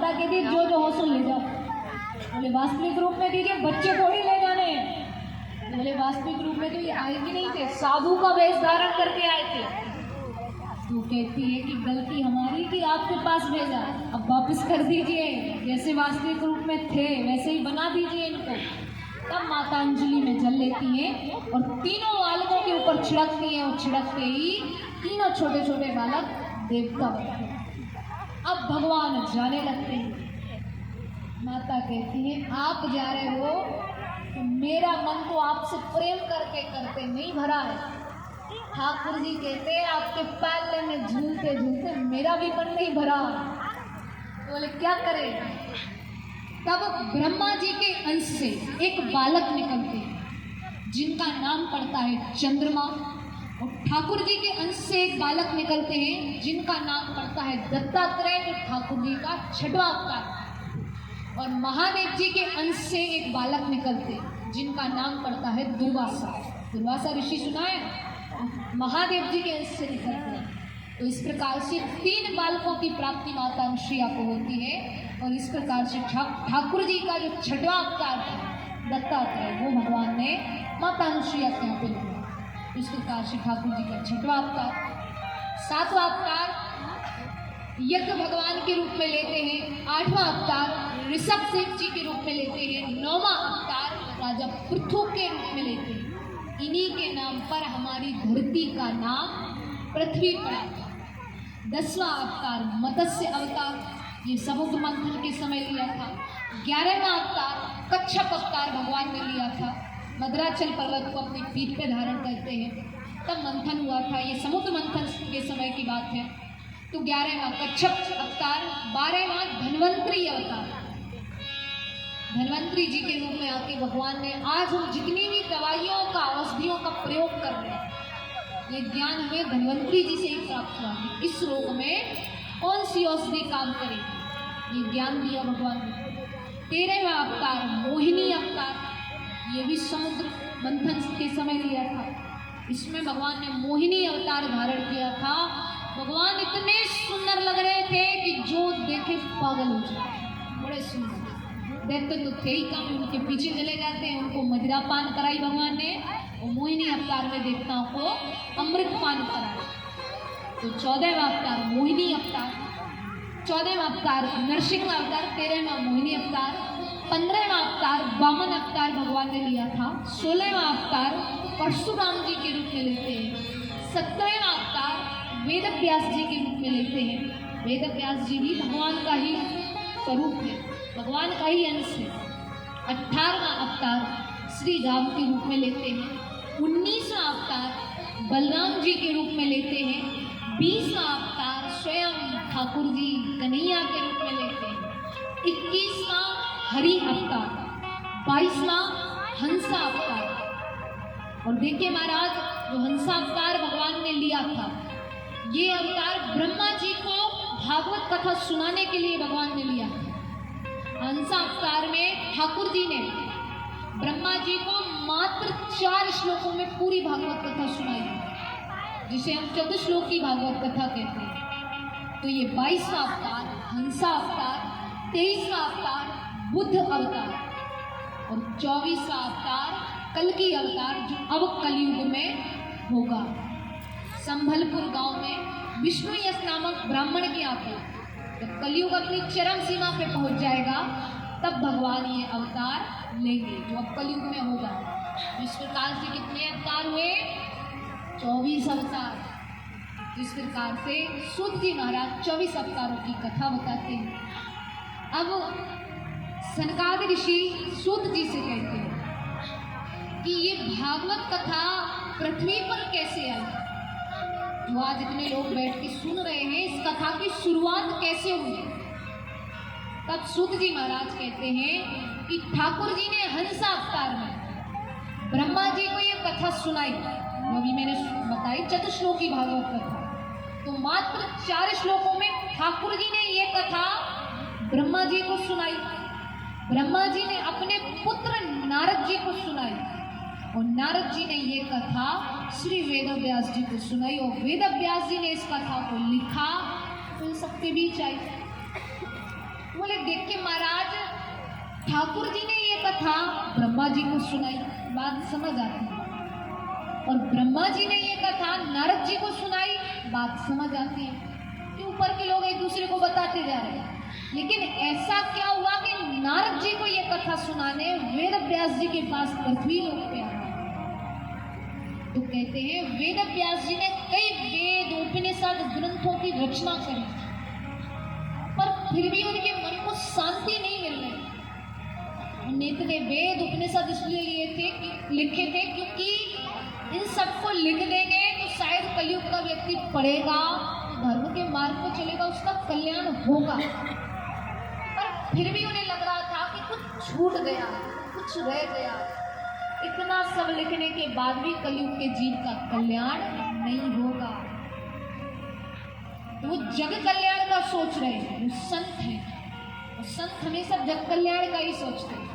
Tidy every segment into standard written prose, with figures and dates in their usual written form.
माता कहती है जो जो हो सो ले जाओ। बोले वास्तविक रूप में दीजिए, बच्चे थोड़ी ले जाने हैं। बोले वास्तविक रूप में तो ये आए भी नहीं थे, साधु का वेश धारण करके आए थे। तो कहती है कि गलती हमारी कि आपके पास भेजा, अब वापस कर दीजिए, जैसे वास्तविक रूप में थे वैसे ही बना दीजिए इनको। तब माता अंजलि में जल लेती हैं और तीनों बालकों के ऊपर छिड़कती हैं और छिड़कते ही तीनों छोटे छोटे बालक देवता बनते हैं। अब भगवान जाने लगते हैं। माता कहती है आप जा रहे हो तो मेरा मन तो आपसे प्रेम करते करते नहीं भरा है। ठाकुर जी कहते हैं आपके पाले में झूलते झूलते मेरा भी मन नहीं भरा। बोले क्या करें? तब ब्रह्मा जी के अंश से एक बालक निकलते हैं जिनका नाम पड़ता है चंद्रमा, और ठाकुर जी के अंश से एक बालक निकलते हैं जिनका नाम पड़ता है दत्तात्रेय, जो ठाकुर जी का छठवां अवतार। और महादेव जी के अंश से एक बालक निकलते हैं जिनका नाम पड़ता है दुर्वासा। दुर्वासा ऋषि सुना है? महादेव जी के अंश से निकलते हैं। तो इस प्रकार से तीन बालकों की प्राप्ति माता अनुसुईया को होती है। और इस प्रकार से ठाकुर जी का जो छठवां अवतार था दत्तात्रेय, वो भगवान ने माता अनुसुईया के यहाँ पे लिया। इस प्रकार से ठाकुर जी का छठवां अवतार। सातवां अवतार यज्ञ भगवान के रूप में लेते हैं। आठवां अवतार ऋषभ सिंह जी के रूप में लेते हैं। नौवां अवतार राजा पृथु के रूप में लेते हैं। इन्हीं के नाम पर हमारी धरती का नाम पृथ्वी पड़ा था। 10वां अवतार मत्स्य अवतार, ये समुद्र मंथन के समय लिया था। 11वां अवतार कच्छप अवतार भगवान ने लिया था। मद्राचल पर्वत को अपनी पीठ पे धारण करते हैं, तब मंथन हुआ था। ये समुद्र मंथन के समय की बात है। तो 11वां कच्छप अवतार, 12वां धन्वंतरी अवतार। धन्वंतरी जी के रूप में आके भगवान ने, आज हम जितनी भी दवाइयों का औषधियों का प्रयोग कर रहे हैं, ये ज्ञान हमें धन्वंतरी जी से ही प्राप्त हुआ है। इस रोग में कौन सी औषधि काम करेगी, ये ज्ञान दिया भगवान ने। 13वां अवतार मोहिनी अवतार, ये भी समुद्र मंथन के समय लिया था। इसमें भगवान ने मोहिनी अवतार धारण किया था। भगवान इतने सुंदर लग रहे थे कि जो देखे पागल हो जाए, बड़े सुंदर। देखते तो थे ही कम, उनके पीछे चले जाते हैं। उनको मदिरा पान कराई भगवान ने, और मोहिनी अवतार में देवताओं को अमृत पान कराया। तो 14वां अवतार मोहिनी अवतार, 14वां अवतार नरसिंह अवतार, 13वां मोहिनी अवतार, 15वां अवतार वामन अवतार भगवान ने लिया था। 16वां अवतार परशुराम जी के रूप में लेते हैं। 17वां अवतार वेद व्यास जी के रूप में लेते हैं। वेद व्यास जी भी भगवान का ही स्वरूप है, भगवान का ही अंश है। 18वां अवतार श्री राम के रूप में लेते हैं। 19वां अवतार बलराम जी के रूप में लेते हैं। 20वां अवतार स्वयं ठाकुर जी कन्हैया के रूप में लेते हैं। 21वां हरि अवतार, 22वां हंसा अवतार। और देखिए महाराज, जो हंसा अवतार भगवान ने लिया था, ये अवतार ब्रह्मा जी को भागवत कथा सुनाने के लिए भगवान ने लिया था। हंसा अवतार में ठाकुर जी ने ब्रह्मा जी को मात्र 4 श्लोकों में पूरी भागवत कथा सुनाई, जिसे हम चतुश्लोकी भागवत कथा कहते हैं। तो ये 22वां अवतार हंसा अवतार, 23वां अवतार बुद्ध अवतार, और 24वां अवतार कल्कि अवतार, जो अब कलयुग में होगा। संभलपुर गांव में विष्णु यश नामक ब्राह्मण के यहाँ पे जब कलयुग अपनी चरम सीमा पे पहुंच जाएगा, तब भगवान ये अवतार लेंगे, जो अब कलयुग में होगा। इस प्रकार से कितने अवतार हुए? 24 अवतार। इस प्रकार से सूत जी महाराज 24 अवतारों की कथा बताते हैं। अब सनकादि ऋषि सूत जी से कहते हैं कि ये भागवत कथा पृथ्वी पर कैसे आई, जो आज इतने लोग बैठ के सुन रहे हैं, इस कथा की शुरुआत कैसे हुई? तब सूत जी महाराज कहते हैं कि ठाकुर जी ने हंसा अवतार में ब्रह्मा जी को ये कथा सुनाई, अभी मैंने बताई चतुश्लोकी भागवत कथा। तो मात्र 4 श्लोकों में ठाकुर जी ने ये कथा ब्रह्मा जी को सुनाई। ब्रह्मा जी ने अपने पुत्र नारद जी को सुनाई, और नारद जी ने ये कथा श्री वेद व्यास जी को सुनाई, और वेद व्यास जी ने इस कथा को लिखा। तो सबके बीच आई, बोले देखिए महाराज, ठाकुर जी ने ये कथा ब्रह्मा जी को सुनाई, बात समझ आती है, और ब्रह्मा जी ने ये कथा नारद जी को सुनाई, बात समझ आती है कि ऊपर के लोग एक दूसरे को बताते जा रहे हैं। लेकिन ऐसा क्या हुआ कि नारद जी को ये कथा सुनाने वेद व्यास जी के पास पृथ्वी लोक पे आए। तो कहते हैं वेद व्यास जी ने कई वेद उपनिषद ग्रंथों की रचना करी, पर फिर भी उनके मन को शांति नहीं मिल रही। उन्होंने इतने वेद उपनिषद इसलिए लिखे थे क्योंकि इन सबको लिख देंगे तो शायद कलयुग का व्यक्ति पढ़ेगा, धर्म के मार्ग पर चलेगा, उसका कल्याण होगा। पर फिर भी उन्हें लग रहा था कि कुछ छूट गया, कुछ रह गया। इतना सब लिखने के बाद भी कलयुग के जीव का कल्याण नहीं होगा। वो जग कल्याण का सोच रहे हैं, वो संत हैं, वो संत हमेशा जग कल्याण का ही सोचते हैं।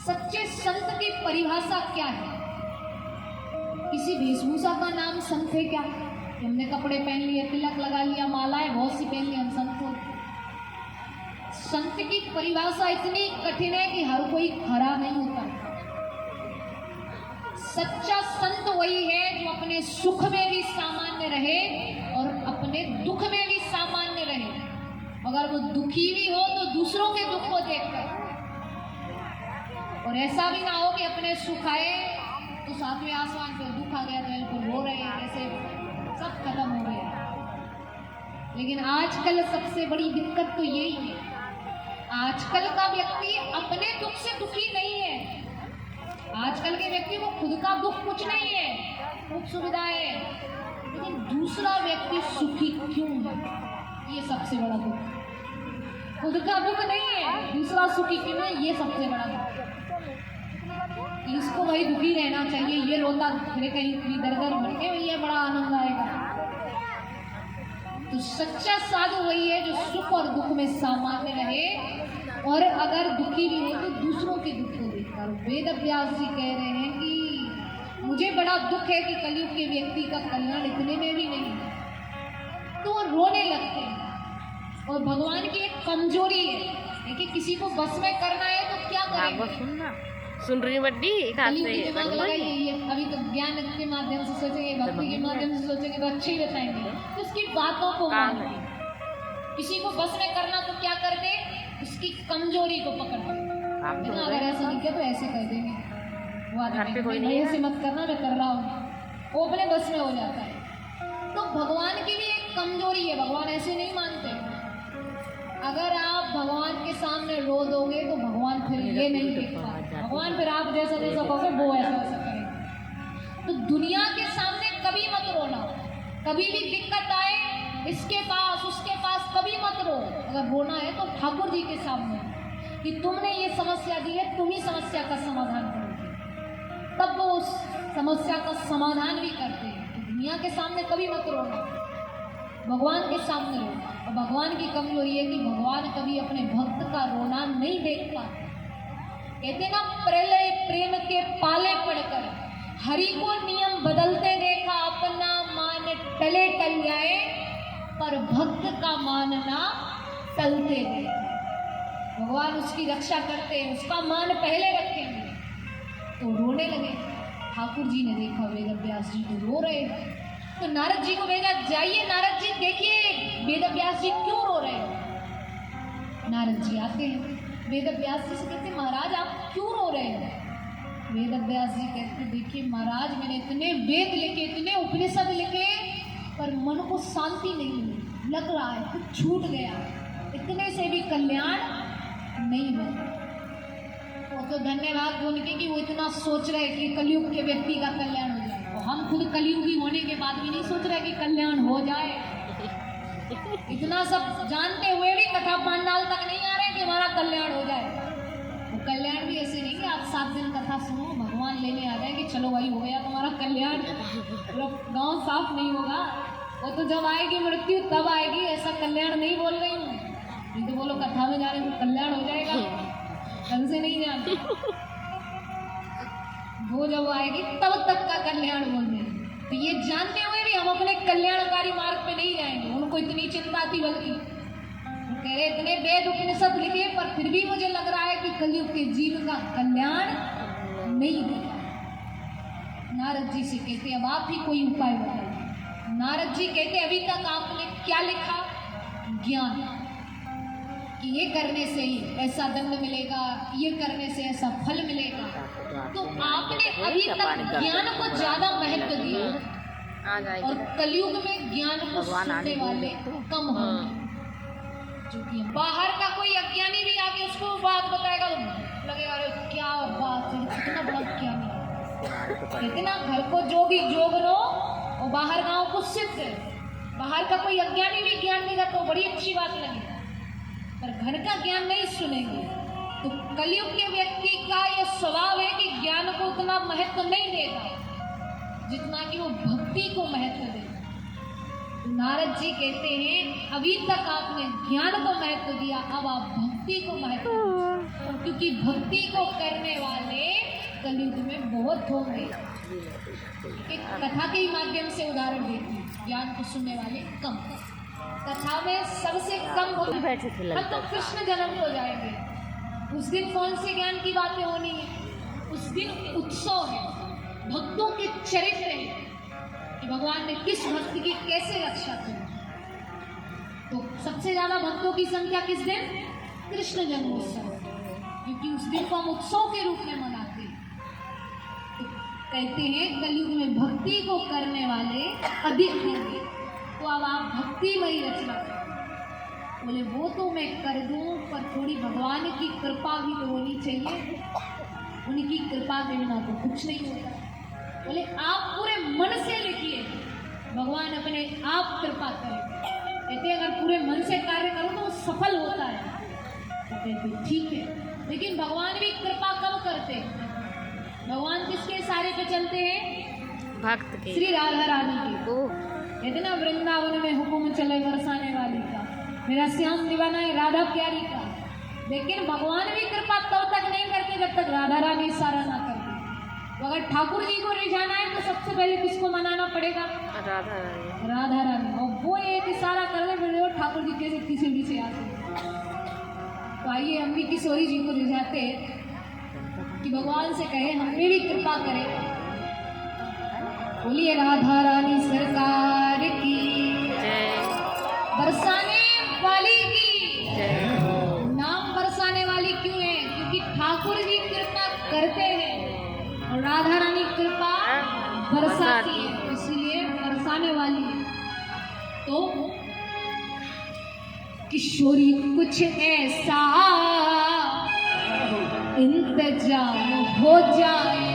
सच्चे संत की परिभाषा क्या है? किसी वेशभूषा का नाम संत है क्या? हमने कपड़े पहन लिए, तिलक लगा लिया, मालाएं बहुत सी पहन ली, हम संत हो? संत की परिभाषा इतनी कठिन है कि हर कोई खरा नहीं होता। सच्चा संत वही है जो अपने सुख में भी सामान्य रहे और अपने दुख में भी सामान्य रहे। अगर वो दुखी भी हो तो दूसरों के दुख को देखकर, और ऐसा भी ना हो कि अपने सुख आए तो सातवें आसमान पे दुख आ गया तो इन पर रो रहे हैं, ऐसे सब खत्म हो गया। लेकिन आजकल सबसे बड़ी दिक्कत तो यही है, आजकल का व्यक्ति अपने दुख से दुखी नहीं है। आजकल के व्यक्ति को खुद का दुख कुछ नहीं है, खूब सुविधा है, लेकिन दूसरा व्यक्ति सुखी क्यों है, ये सबसे बड़ा दुख। खुद का दुख नहीं है, दूसरा सुखी क्यों है, ये सबसे बड़ा दुख। इसको भाई दुखी रहना चाहिए, ये रोता फिरे कहीं दर दर भटके, ये बड़ा आनंद आएगा। तो सच्चा साधु वही है जो सुख और दुख में सामान्य रहे, और अगर दुखी भी हो तो दूसरों के दुख को देखकर। वेद व्यास जी कह रहे हैं कि मुझे बड़ा दुख है कि कलयुग के व्यक्ति का कल्याण इतने में भी नहीं है, तो वो रोने लगते हैं। और भगवान की एक कमजोरी है कि किसी को बस में करना है तो क्या करेंगे? सुन रही बड्डी दिमाग लगाइए। अभी तो ज्ञान के माध्यम से सोचेंगे, भक्ति के माध्यम से सोचेंगे तो अच्छे ही बताएंगे, तो उसकी बातों को मानेंगे। किसी को बस में करना तो क्या कर दे, उसकी कमजोरी को पकड़ दे। अगर ऐसा नहीं किया तो ऐसे कर देंगे, वो आदमी ऐसे मत करना, मैं कर रहा हूँ, वो अपने बस में हो जाता है। तो भगवान की भी एक कमजोरी है, भगवान ऐसे नहीं मानते। अगर आप भगवान के सामने रो दोगे तो भगवान फिर ये नहीं देखता, भगवान फिर आप जैसा जैसा कहोगे वो ऐसा ऐसा करेगा। तो दुनिया के सामने कभी मत रोना, कभी भी दिक्कत आए इसके पास उसके पास कभी मत रो। अगर रोना है तो ठाकुर जी के सामने कि तुमने ये समस्या दी है, तुम ही समस्या का समाधान करोगे, तब वो उस समस्या का समाधान भी करते हैं। तो दुनिया के सामने कभी मत रोना, भगवान के सामने रो। और भगवान की कमजोरी है कि भगवान कभी अपने भक्त का रोना नहीं देखता। कहते ना, प्रलय प्रेम के पाले पड़कर हरि को नियम बदलते देखा, अपना मान टले टल जाए पर भक्त का मानना टलते देखा। भगवान उसकी रक्षा करते हैं, उसका मान पहले रखेंगे तो रोने लगे। ठाकुर जी ने देखा वेद व्यास जी को रो रहे हैं, तो नारद जी को भेजा, जाइए नारद जी देखिए वेद व्यास जी क्यों रो रहे हैं। नारद जी आते हैं, वेद व्यास जी से कहते महाराज आप क्यों रो रहे हैं? वेद व्यास जी कहते देखिए महाराज, मैंने इतने वेद लिखे, इतने उपनिषद लिखे, पर मन को शांति नहीं मिली, लग रहा है कुछ छूट गया, इतने से भी कल्याण नहीं हुआ। तो धन्यवाद उनके कि वो इतना सोच रहे कि कलयुग के व्यक्ति का कल्याण हो जाए। हम खुद कलयुगी होने के बाद भी नहीं सोच रहे कि कल्याण हो जाए। इतना सब जानते हुए भी कथा पंडाल तक नहीं आ रहे कि हमारा कल्याण हो जाए। वो कल्याण भी ऐसे नहीं कि आप 7 दिन कथा सुनो, भगवान लेने आ जाए कि चलो भाई हो गया तुम्हारा कल्याण, गांव साफ नहीं होगा। वो तो जब आएगी मृत्यु तब आएगी, ऐसा कल्याण नहीं बोल रही हूँ। नहीं तो बोलो कथा में जाने से कल्याण हो जाएगा, ढंग से नहीं जानते। वो जब आएगी तब तक का कल्याण बोल रहे हैं। तो ये जानते हुए भी हम अपने कल्याणकारी मार्ग पे नहीं जाएंगे। उनको इतनी चिंता थी, बल्कि कह रहे इतने वेद उपनिषद लिखे पर फिर भी मुझे लग रहा है कि कलयुग के जीव का कल्याण नहीं होगा। नारद जी से कहते अब आप ही कोई उपाय बताइए। नारद जी कहते अभी तक आपने क्या लिखा? ज्ञान, कि ये करने से ही ऐसा दंड मिलेगा, ये करने से ऐसा फल मिलेगा। तो आपने अभी तक ज्ञान को ज्यादा महत्व दिया और कलयुग में ज्ञान को सुनने वाले कम होंगे। क्योंकि बाहर का कोई अज्ञानी भी आके उसको बात बताएगा तो लगेगा अरे क्या बात है, कितना बड़ा ज्ञानी है। इतना घर को जो भी जोग लो और बाहर गांव को सिद्ध है। बाहर का कोई अज्ञानी भी ज्ञान देगा तो बड़ी अच्छी बात लगेगी, पर घर का ज्ञान नहीं सुनेंगे। तो कलयुग के व्यक्ति का यह स्वभाव है कि ज्ञान को उतना महत्व नहीं देगा जितना कि वो भक्ति को महत्व देगा। तो नारद जी कहते हैं अभी तक आपने ज्ञान को महत्व दिया, अब आप भक्ति को महत्व दीजिए, क्योंकि भक्ति को करने वाले कलयुग में बहुत होंगे। एक कथा के ही माध्यम से उदाहरण देती हूँ। ज्ञान को सुनने वाले कम, कथा में सबसे कम हम तो कृष्ण जन्म हो जाएंगे। उस दिन कौन से ज्ञान की बातें होनी है? उस दिन उत्सव है, भक्तों के चरित्र हैं कि भगवान ने किस भक्त की कैसे रक्षा की। तो सबसे ज्यादा भक्तों की संख्या किस दिन? कृष्ण जन्मोत्सव, क्योंकि उस दिन को हम उत्सव के रूप में मनाते हैं। तो कहते हैं कलयुग में भक्ति को करने वाले अधिक होंगे, तो अब आप भक्तिमयी रचना करें। बोले वो तो मैं कर दूं, पर थोड़ी भगवान की कृपा भी तो होनी चाहिए, उनकी कृपा के बिना तो कुछ नहीं होता। बोले आप पूरे मन से लिखिए, भगवान अपने आप कृपा करें। कहते अगर पूरे मन से कार्य करो तो वो सफल होता है। तो कहते ठीक है, लेकिन भगवान भी कृपा कब करते हैं? भगवान किसके इशारे पे चलते हैं? भक्त के, श्री राधा रानी के। इतना वृंदावन में हुक्म चले बरसाने वाली का, मेरा श्याम दीवाना है राधा प्यारी का। लेकिन भगवान भी कृपा तब तक नहीं करते जब तक राधा रानी इशारा ना करते। तो अगर ठाकुर जी को रिझाना है तो सबसे पहले किसको मनाना पड़ेगा? राधा रानी। राधा रानी, और वो एक इशारा कर ले फिर ठाकुर जी कैसे किसी से आते। तो आइए हम भी किशोरी जी को रिझाते कि भगवान से कहे हमें भी कृपा करें। बोलिए राधा रानी सरकार की जय, बरसाने वाली की जय। नाम बरसाने वाली क्यों है? क्योंकि ठाकुर जी कृपा करते हैं और राधा रानी कृपा बरसाती है, इसलिए बरसाने वाली है। तो किशोरी कुछ ऐसा इंतजाम हो जाए